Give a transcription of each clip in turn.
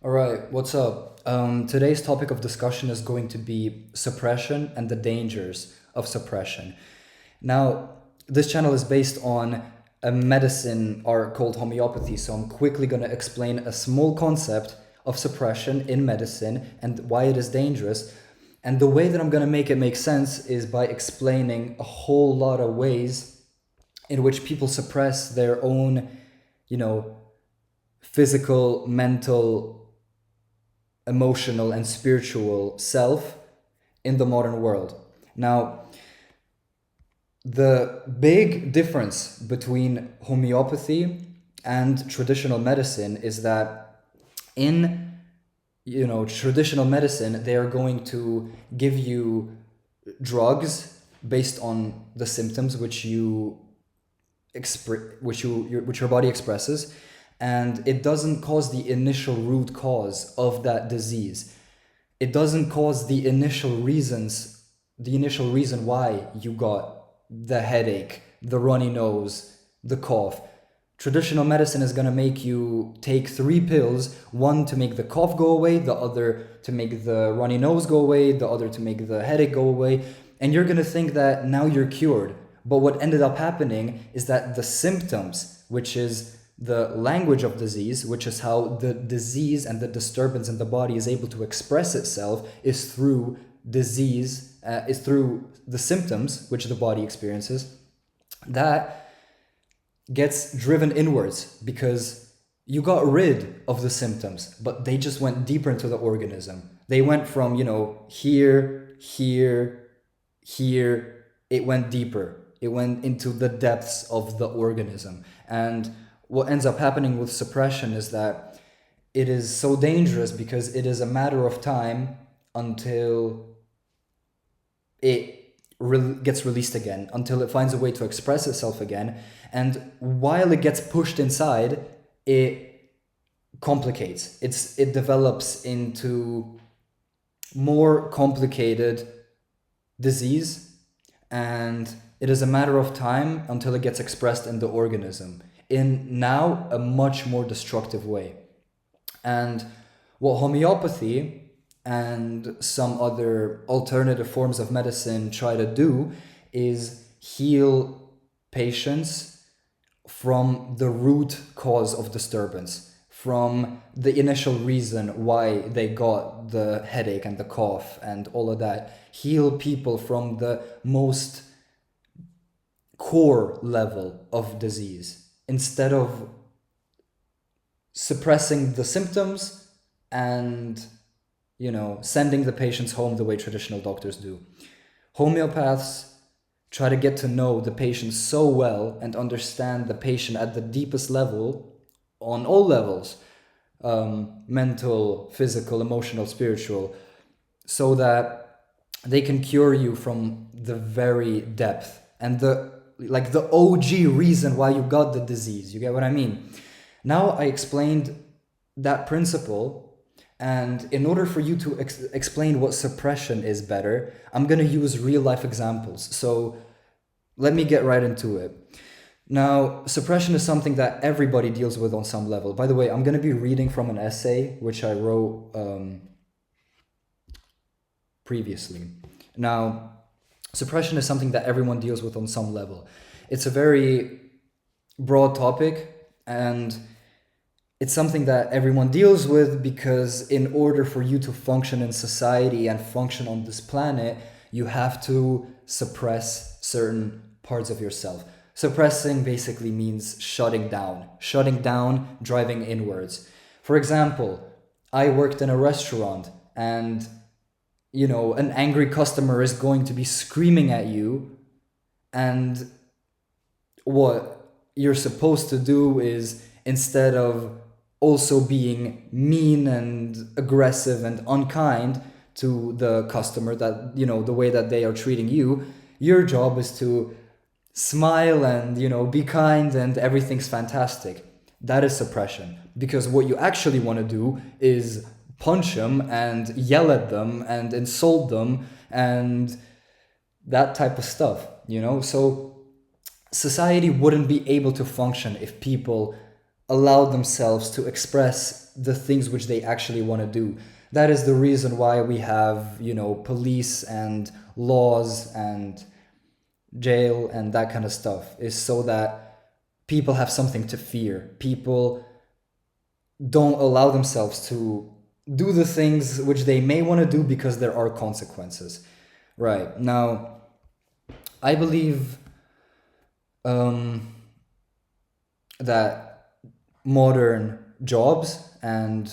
All right, what's up? Today's topic of discussion is going to be suppression and the dangers of suppression. Now, this channel is based on a medicine art called homeopathy, so I'm quickly going to explain a small concept of suppression in medicine and why it is dangerous. And the way that I'm going to make it make sense is by explaining a whole lot of ways in which people suppress their own, you know, physical, mental, emotional and spiritual self in the modern world. Now, the big difference between homeopathy and traditional medicine is that in traditional medicine they are going to give you drugs based on the symptoms which which your body expresses, and it doesn't cause the initial root cause of that disease. It doesn't cause the initial reason why you got the headache, the runny nose, the cough. Traditional medicine is going to make you take 3 pills, one to make the cough go away, the other to make the runny nose go away, the other to make the headache go away, and you're going to think that now you're cured. But what ended up happening is that the symptoms, which is the language of disease, which is how the disease and the disturbance in the body is able to express itself, is through is through the symptoms which the body experiences, that gets driven inwards because you got rid of the symptoms, but they just went deeper into the organism. They went from, here, here, here. It went deeper. It went into the depths of the organism. And what ends up happening with suppression is that it is so dangerous because it is a matter of time until it gets released again, until it finds a way to express itself again. And while it gets pushed inside, it complicates. It develops into more complicated disease, and it is a matter of time until it gets expressed in the organism in now a much more destructive way. And what homeopathy and some other alternative forms of medicine try to do is heal patients from the root cause of disturbance, from the initial reason why they got the headache and the cough and all of that. Heal people from the most core level of disease instead of suppressing the symptoms and sending the patients home the way traditional doctors do. Homeopaths try to get to know the patient so well and understand the patient at the deepest level, on all levels, mental, physical, emotional, spiritual, so that they can cure you from the very depth and the OG reason why you got the disease. You get what I mean? Now I explained that principle, and in order for you to explain what suppression is better, I'm going to use real life examples. So let me get right into it. Now, suppression is something that everybody deals with on some level. By the way, I'm going to be reading from an essay which I wrote previously. Now, suppression is something that everyone deals with on some level. It's a very broad topic, and it's something that everyone deals with because in order for you to function in society and function on this planet, you have to suppress certain parts of yourself. Suppressing basically means shutting down, driving inwards. For example, I worked in a restaurant, and an angry customer is going to be screaming at you, and what you're supposed to do is, instead of also being mean and aggressive and unkind to the customer, that the way that they are treating you, your job is to smile and be kind and everything's fantastic. That is suppression, because what you actually want to do is punch them and yell at them and insult them and that type of stuff. So society wouldn't be able to function if people allow themselves to express the things which they actually want to do. That is the reason why we have, police and laws and jail and that kind of stuff, is so that people have something to fear. People don't allow themselves to do the things which they may want to do because there are consequences. Right. Now, I believe that modern jobs and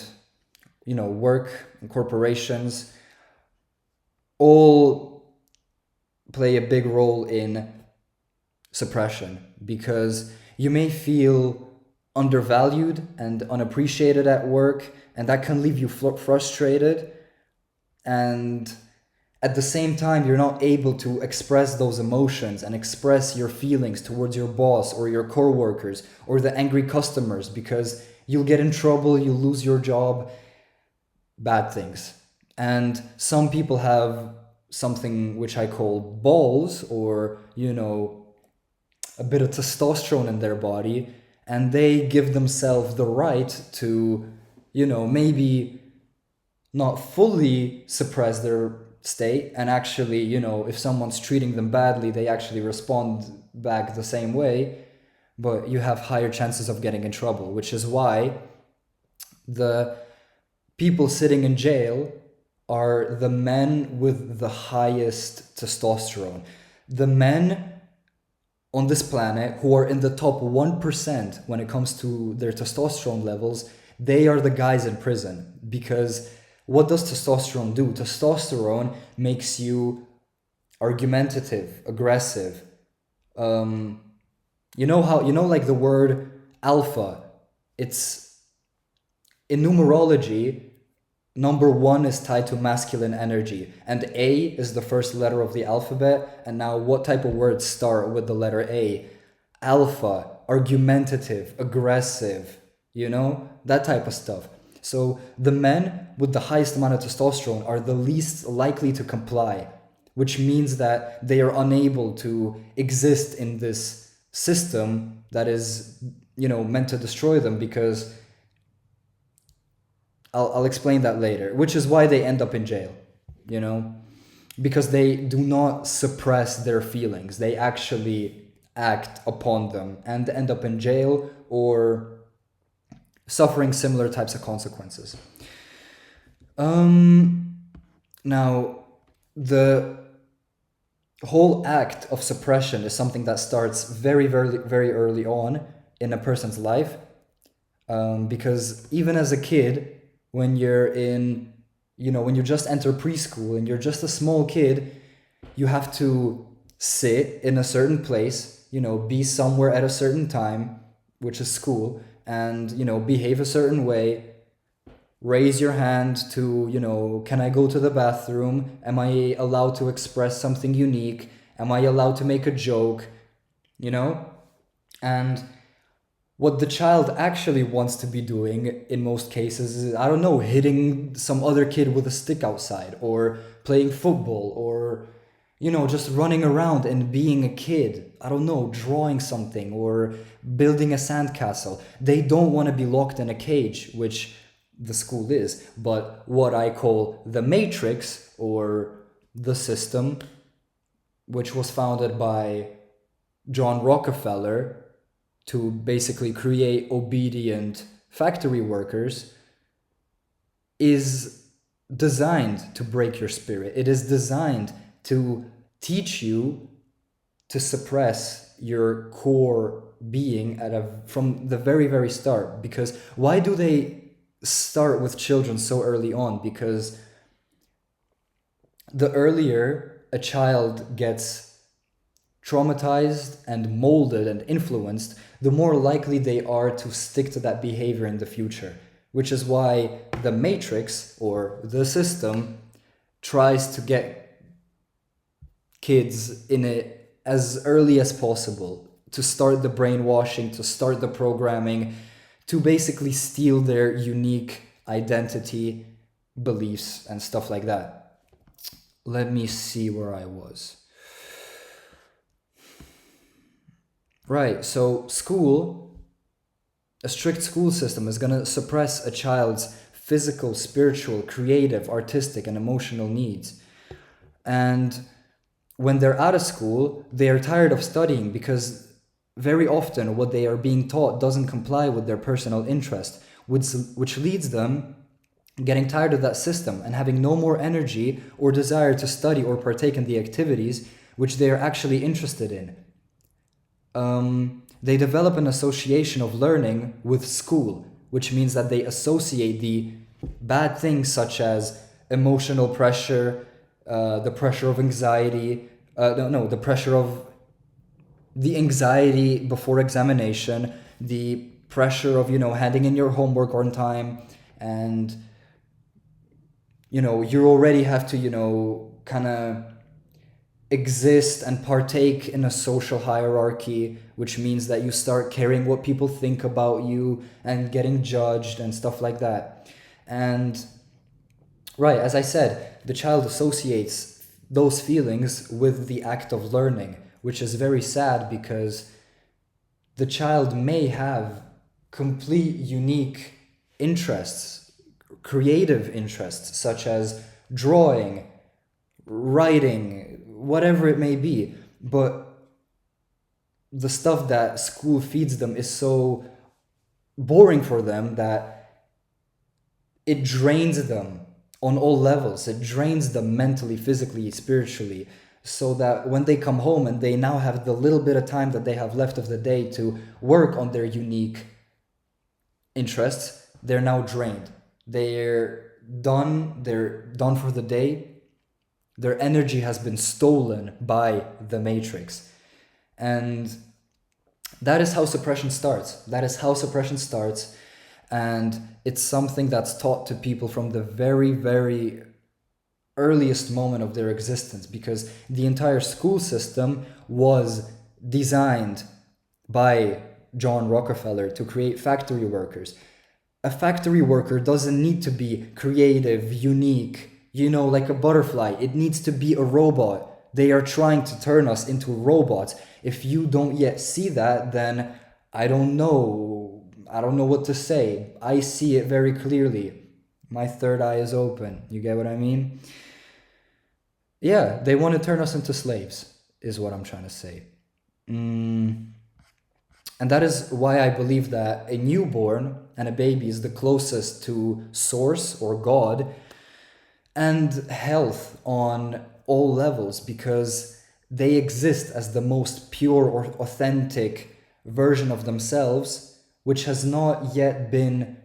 work and corporations all play a big role in suppression, because you may feel undervalued and unappreciated at work, and that can leave you frustrated, and at the same time you're not able to express those emotions and express your feelings towards your boss or your coworkers or the angry customers, because you'll get in trouble, you'll lose your job, bad things. And some people have something which I call balls, or a bit of testosterone in their body, and they give themselves the right to maybe not fully suppress their state, and actually if someone's treating them badly, they actually respond back the same way, but you have higher chances of getting in trouble, which is why the people sitting in jail are the men with the highest testosterone. The men on this planet who are in the top 1% when it comes to their testosterone levels, they are the guys in prison. Because what does testosterone do? Testosterone makes you argumentative, aggressive. Like the word alpha, it's in numerology, number 1 is tied to masculine energy, and A is the first letter of the alphabet. And now, what type of words start with the letter A? Alpha, argumentative, aggressive, that type of stuff. So the men with the highest amount of testosterone are the least likely to comply, which means that they are unable to exist in this system that is, meant to destroy them, because I'll explain that later, which is why they end up in jail, because they do not suppress their feelings. They actually act upon them and end up in jail or suffering similar types of consequences. Now, the whole act of suppression is something that starts very, very, very early on in a person's life, because even as a kid, when you're when you just enter preschool and you're just a small kid, you have to sit in a certain place, be somewhere at a certain time, which is school, and, behave a certain way, raise your hand to, can I go to the bathroom? Am I allowed to express something unique? Am I allowed to make a joke? And what the child actually wants to be doing in most cases is, I don't know, hitting some other kid with a stick outside, or playing football, or, just running around and being a kid. I don't know, drawing something or building a sandcastle. They don't want to be locked in a cage, which the school is, but what I call the matrix, or the system, which was founded by John Rockefeller to basically create obedient factory workers, is designed to break your spirit. It is designed to teach you to suppress your core being from the very, very start. Because why do they start with children so early on? Because the earlier a child gets traumatized and molded and influenced, the more likely they are to stick to that behavior in the future. Which is why the matrix, or the system, tries to get kids in it as early as possible, to start the brainwashing, to start the programming, to basically steal their unique identity, beliefs, and stuff like that. Let me see where I was. Right, so school, A strict school system is going to suppress a child's physical, spiritual, creative, artistic, and emotional needs. And when they're out of school, they are tired of studying because very often what they are being taught doesn't comply with their personal interest, which leads them getting tired of that system and having no more energy or desire to study or partake in the activities which they are actually interested in. They develop an association of learning with school, which means that they associate the bad things such as emotional pressure, the pressure of anxiety, the pressure of the anxiety before examination, the pressure of, handing in your homework on time, and, you already have to, kind of exist and partake in a social hierarchy, which means that you start caring what people think about you and getting judged and stuff like that. And right, as I said, the child associates those feelings with the act of learning, which is very sad because the child may have complete unique interests, creative interests, such as drawing, writing, whatever it may be, but the stuff that school feeds them is so boring for them that it drains them on all levels. It drains them mentally, physically, spiritually, so that when they come home and they now have the little bit of time that they have left of the day to work on their unique interests, they're now drained. They're done for the day. Their energy has been stolen by the matrix. And that is how suppression starts. And it's something that's taught to people from the very, very earliest moment of their existence, because the entire school system was designed by John Rockefeller to create factory workers. A factory worker doesn't need to be creative, unique, like a butterfly. It needs to be a robot. They are trying to turn us into robots. If you don't yet see that, then I don't know what to say. I see it very clearly. My third eye is open. You get what I mean? Yeah, they want to turn us into slaves, is what I'm trying to say. And that is why I believe that a newborn and a baby is the closest to source or God and health on all levels, because they exist as the most pure or authentic version of themselves, which has not yet been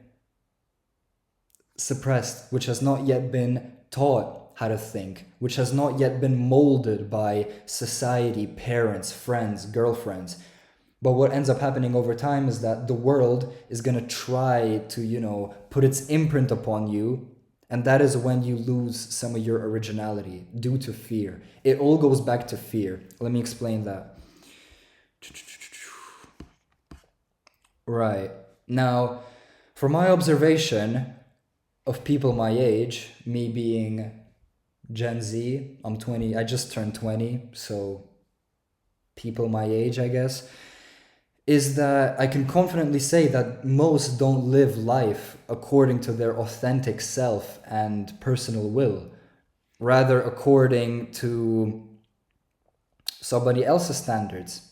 suppressed, which has not yet been taught how to think, which has not yet been molded by society, parents, friends, girlfriends. But what ends up happening over time is that the world is going to try to, put its imprint upon you. And that is when you lose some of your originality due to fear. It all goes back to fear. Let me explain that. Right. Now, from my observation of people my age, me being Gen Z, I'm 20, I just turned 20, so people my age, I guess, is that I can confidently say that most don't live life according to their authentic self and personal will, rather according to somebody else's standards,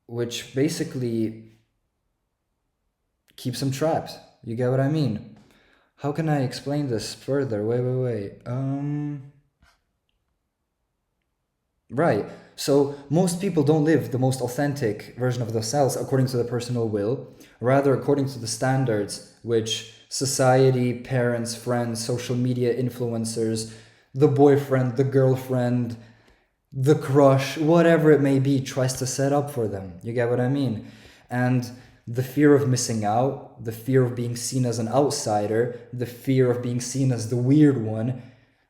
which basically keeps them trapped. You get what I mean? How can I explain this further? Wait. Right. So most people don't live the most authentic version of themselves according to their personal will, rather according to the standards which society, parents, friends, social media influencers, the boyfriend, the girlfriend, the crush, whatever it may be, tries to set up for them. You get what I mean? And the fear of missing out, the fear of being seen as an outsider, the fear of being seen as the weird one,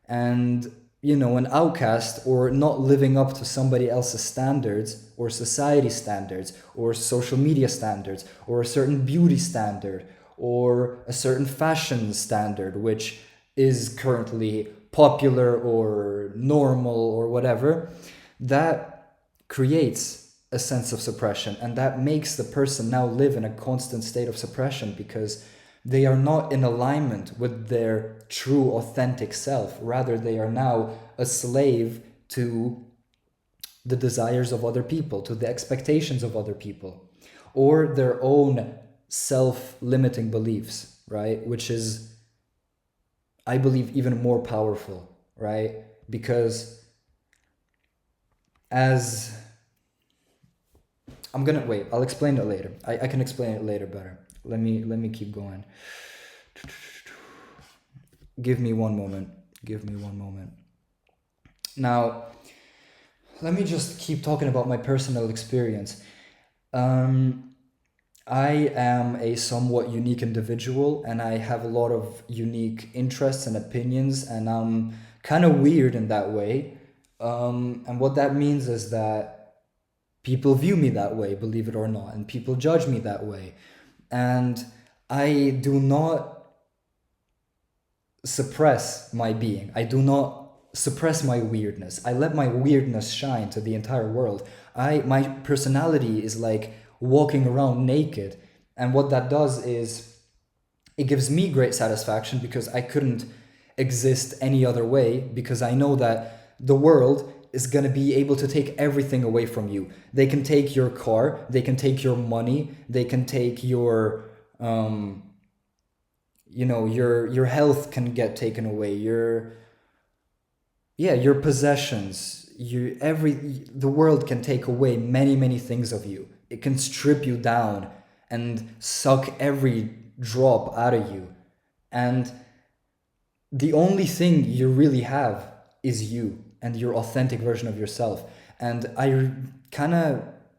and an outcast, or not living up to somebody else's standards or society standards or social media standards or a certain beauty standard or a certain fashion standard which is currently popular or normal or whatever, that creates a sense of suppression, and that makes the person now live in a constant state of suppression because they are not in alignment with their true authentic self. Rather, they are now a slave to the desires of other people, to the expectations of other people, or their own self-limiting beliefs, right? Which is, I believe, even more powerful, right? Because as I'll explain it later. I can explain it later better. Let me keep going. Give me one moment. Now, let me just keep talking about my personal experience. I am a somewhat unique individual, and I have a lot of unique interests and opinions, and I'm kind of weird in that way. And what that means is that people view me that way, believe it or not, and people judge me that way. And I do not suppress my being. I do not suppress my weirdness. I let my weirdness shine to the entire world. My personality is like walking around naked, and what that does is it gives me great satisfaction because I couldn't exist any other way, because I know that the world is going to be able to take everything away from you. They can take your car, they can take your money, they can take your your health can get taken away, your possessions, the world can take away many things of you. It can strip you down and suck every drop out of you, and the only thing you really have is you and your authentic version of yourself. And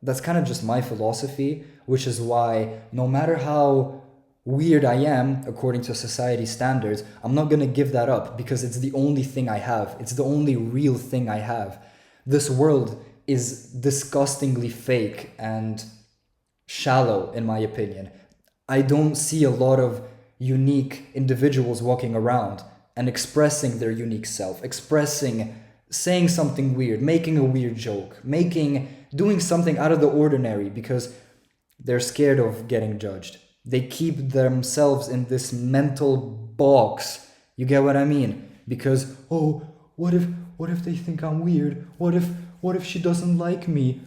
that's kind of just my philosophy, which is why no matter how weird I am according to society standards, I'm not going to give that up, because it's the only thing I have. It's the only real thing I have. This world is disgustingly fake and shallow, in my opinion. I don't see a lot of unique individuals walking around and expressing their unique self, saying something weird, making a weird joke, doing something out of the ordinary, because they're scared of getting judged. They keep themselves in this mental box. You get what I mean? Because, oh, what if they think I'm weird? What if she doesn't like me?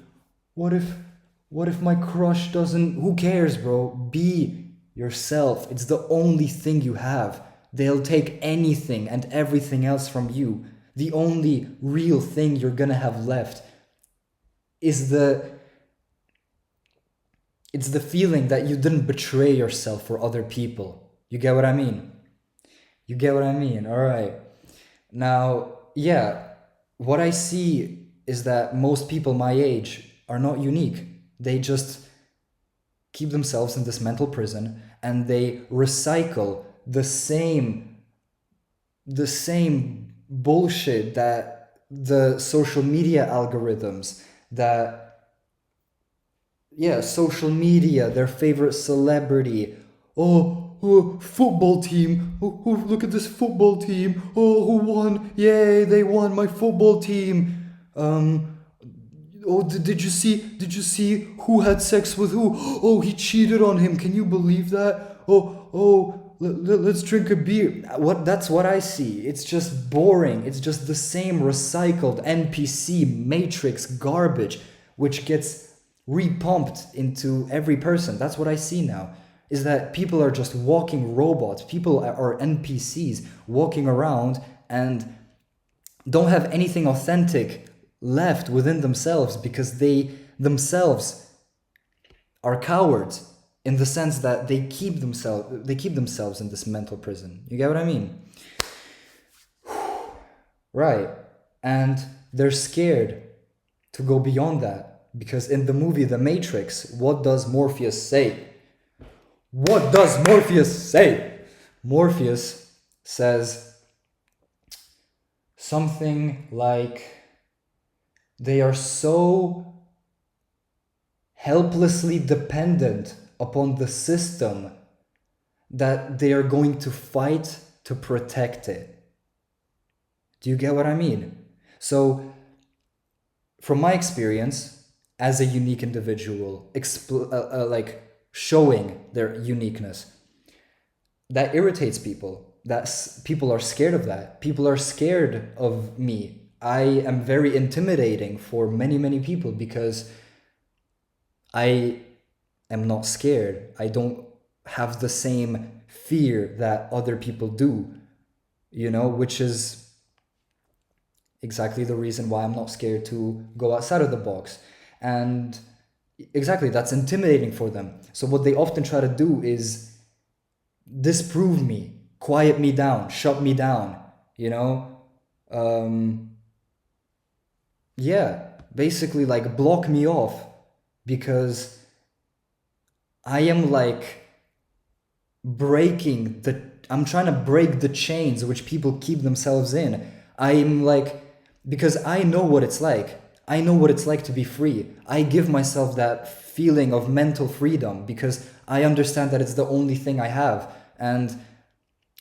What if my crush doesn't? Who cares, bro? Be yourself. It's the only thing you have. They'll take anything and everything else from you. The only real thing you're gonna have left is it's the feeling that you didn't betray yourself for other people. You get what I mean? All right. Now, yeah, what I see is that most people my age are not unique. They just keep themselves in this mental prison, and they recycle the same bullshit that the social media algorithms, social media, their favorite celebrity. Football team. Look at this football team. Oh, who won? Yay, they won, my football team. Did you see who had sex with who? Oh, he cheated on him. Can you believe that? Let's drink a beer. That's what I see. It's just boring. It's just the same recycled NPC matrix garbage, which gets repumped into every person. That's what I see now, is that people are just walking robots. People are NPCs walking around and don't have anything authentic left within themselves, because they themselves are cowards, in the sense that they keep themselves in this mental prison. You get what I mean? Right. And they're scared to go beyond that, because in the movie The Matrix, what does Morpheus say? Morpheus says something like, they are so helplessly dependent upon the system that they are going to fight to protect it. Do you get what I mean? So, from my experience, as a unique individual, like showing their uniqueness. That irritates people. People are scared of that. People are scared of me. I am very intimidating for many, many people because I am not scared. I don't have the same fear that other people do, which is exactly the reason why I'm not scared to go outside of the box. And exactly, that's intimidating for them. So what they often try to do is disprove me, quiet me down, shut me down, you know? Yeah, basically like block me off because I am like I'm trying to break the chains which people keep themselves in. I'm like, because I know what it's like. I know what it's like to be free. I give myself that feeling of mental freedom because I understand that it's the only thing I have. And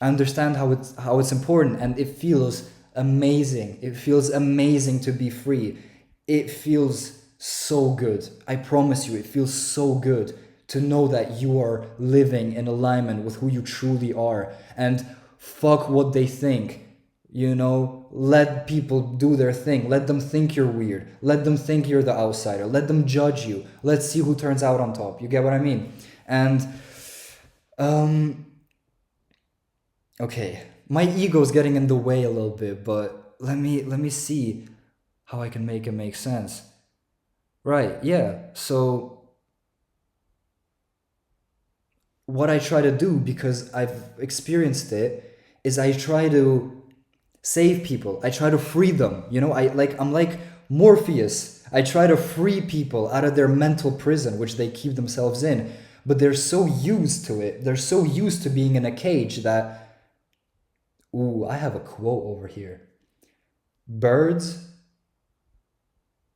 I understand how it's important, and it feels amazing. It feels amazing to be free. It feels so good. I promise you, it feels so good to know that you are living in alignment with who you truly are. And fuck what they think. Let people do their thing. Let them think you're weird. Let them think you're the outsider. Let them judge you. Let's see who turns out on top. You get what I mean? And okay, my ego's getting in the way a little bit, but let me see how I can make it make sense. Right, yeah. So what I try to do, because I've experienced it, is I try to save people. I try to free them. I'm like Morpheus. I try to free people out of their mental prison, which they keep themselves in. But they're so used to it. They're so used to being in a cage that, ooh, I have a quote over here. Birds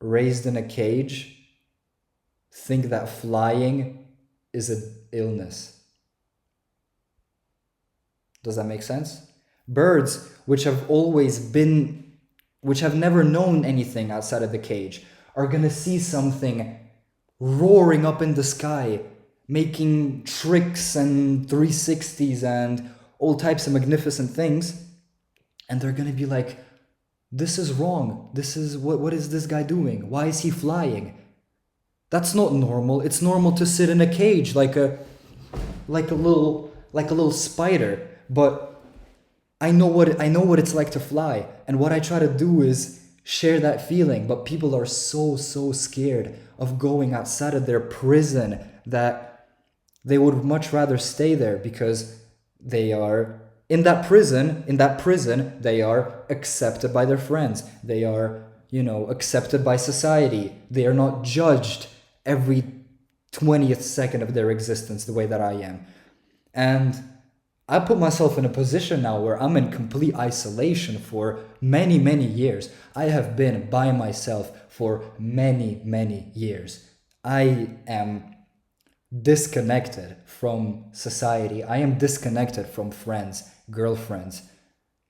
raised in a cage think that flying is an illness. Does that make sense? Birds, which have never known anything outside of the cage, are gonna see something roaring up in the sky, making tricks and 360s and all types of magnificent things, and they're gonna be like, this is wrong. This is what is this guy doing? Why is he flying? That's not normal. It's normal to sit in a cage like a little spider. But I know what it's like to fly, and what I try to do is share that feeling. But people are so scared of going outside of their prison that they would much rather stay there because they are in that prison. They are accepted by their friends. They are, accepted by society. They are not judged every 20th second of their existence the way that I am. And I put myself in a position now where I'm in complete isolation for many, many years. I have been by myself for many, many years. I am disconnected from society. I am disconnected from friends, girlfriends,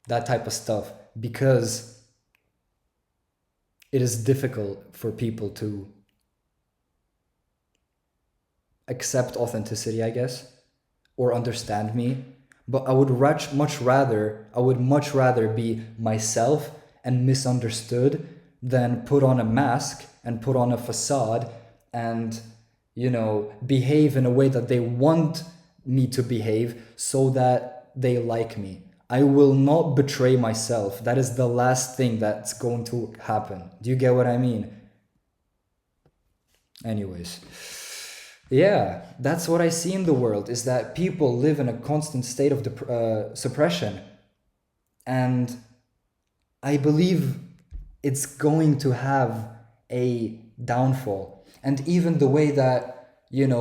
that type of stuff, because it is difficult for people to accept authenticity, I guess, or understand me. But I would much rather be myself and misunderstood than put on a mask and put on a facade and, behave in a way that they want me to behave so that they like me. I will not betray myself. That is the last thing that's going to happen. Do you get what I mean? Anyways. Yeah, that's what I see in the world, is that people live in a constant state of suppression. And I believe it's going to have a downfall. And even the way that, the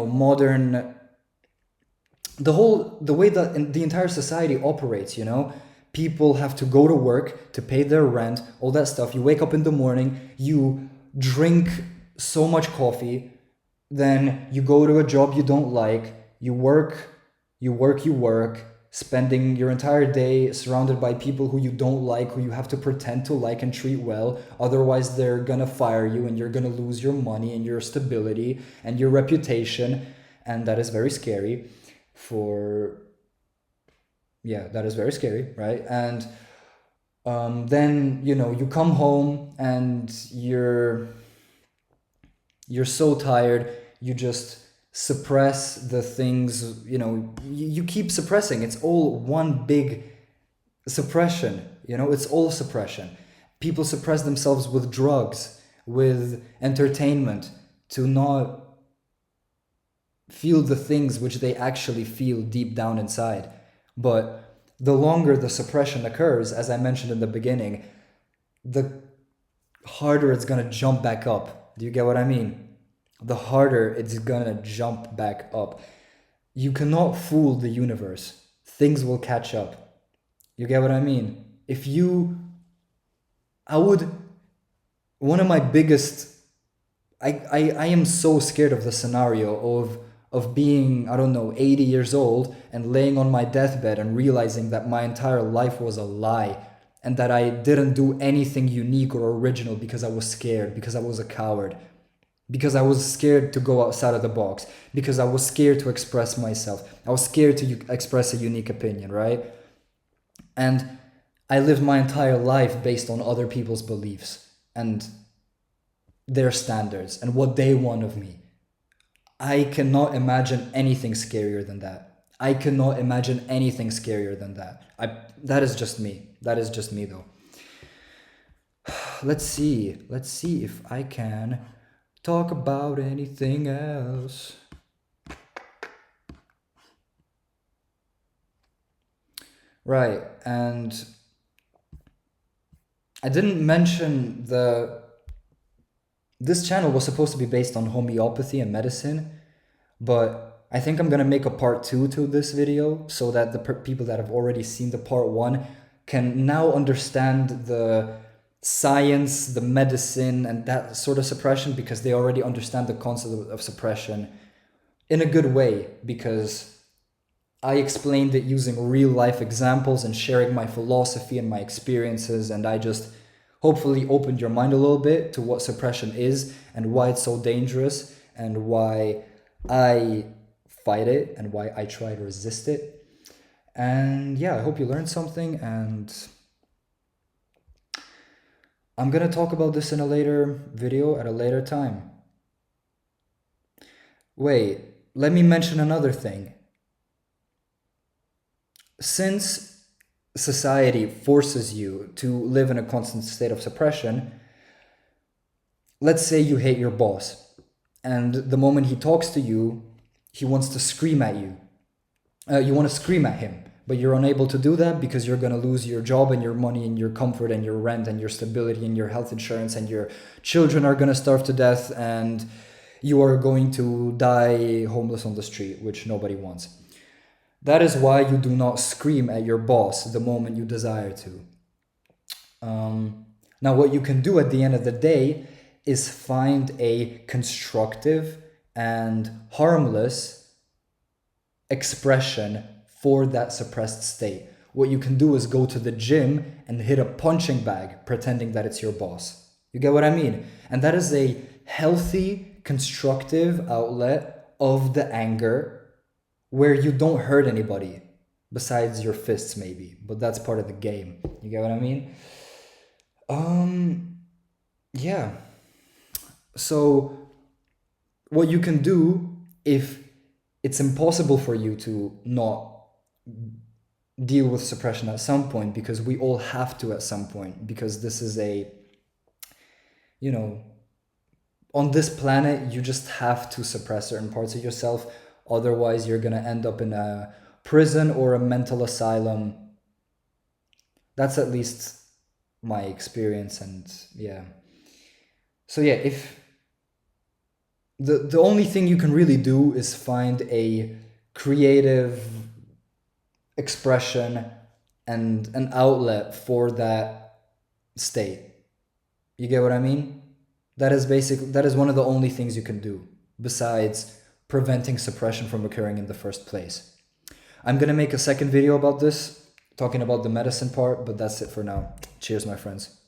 way that the entire society operates, people have to go to work to pay their rent, all that stuff. You wake up in the morning, you drink so much coffee, then you go to a job you don't like, you work, spending your entire day surrounded by people who you don't like, who you have to pretend to like and treat well. Otherwise, they're gonna fire you and you're gonna lose your money and your stability and your reputation. And that is very scary that is very scary, right? And then, you come home and you're so tired, you just suppress the things, you keep suppressing. It's all one big suppression, it's all suppression. People suppress themselves with drugs, with entertainment, to not feel the things which they actually feel deep down inside. But the longer the suppression occurs, as I mentioned in the beginning, the harder it's gonna jump back up. Do you get what I mean? The harder it's gonna jump back up. You cannot fool the universe. Things will catch up. You get what I mean? One of my biggest, I am so scared of the scenario of being, I don't know, 80 years old and laying on my deathbed and realizing that my entire life was a lie and that I didn't do anything unique or original because I was scared, because I was a coward, because I was scared to go outside of the box, because I was scared to express myself. I was scared to express a unique opinion, right? And I lived my entire life based on other people's beliefs and their standards and what they want of me. I cannot imagine anything scarier than that. I cannot imagine anything scarier than that. That is just me. That is just me, though. Let's see if I can talk about anything else. Right, and I didn't mention this channel was supposed to be based on homeopathy and medicine, but I think I'm gonna make a part 2 to this video so that the people that have already seen the part 1 can now understand the science, the medicine, and that sort of suppression, because they already understand the concept of suppression in a good way, because I explained it using real life examples and sharing my philosophy and my experiences, and I just hopefully opened your mind a little bit to what suppression is and why it's so dangerous and why I fight it and why I try to resist it. And yeah, I hope you learned something, and I'm gonna talk about this in a later video at a later time. Wait, let me mention another thing. Since society forces you to live in a constant state of suppression, let's say you hate your boss, and the moment he talks to you, he wants to scream at you. You want to scream at him, but you're unable to do that because you're going to lose your job and your money and your comfort and your rent and your stability and your health insurance, and your children are going to starve to death, and you are going to die homeless on the street, which nobody wants. That is why you do not scream at your boss the moment you desire to. Now, what you can do at the end of the day is find a constructive and harmless expression for that suppressed state. What you can do is go to the gym and hit a punching bag, pretending that it's your boss. You get what I mean? And that is a healthy, constructive outlet of the anger, where you don't hurt anybody besides your fists, maybe, but that's part of the game. You get what I mean? Yeah. So what you can do, if it's impossible for you to not deal with suppression at some point, because we all have to at some point, because this is on this planet, you just have to suppress certain parts of yourself. Otherwise, you're going to end up in a prison or a mental asylum. That's at least my experience. And yeah. So yeah, if the only thing you can really do is find a creative expression and an outlet for that state. You get what I mean? That is one of the only things you can do besides preventing suppression from occurring in the first place. I'm gonna make a second video about this, talking about the medicine part, but that's it for now. Cheers, my friends.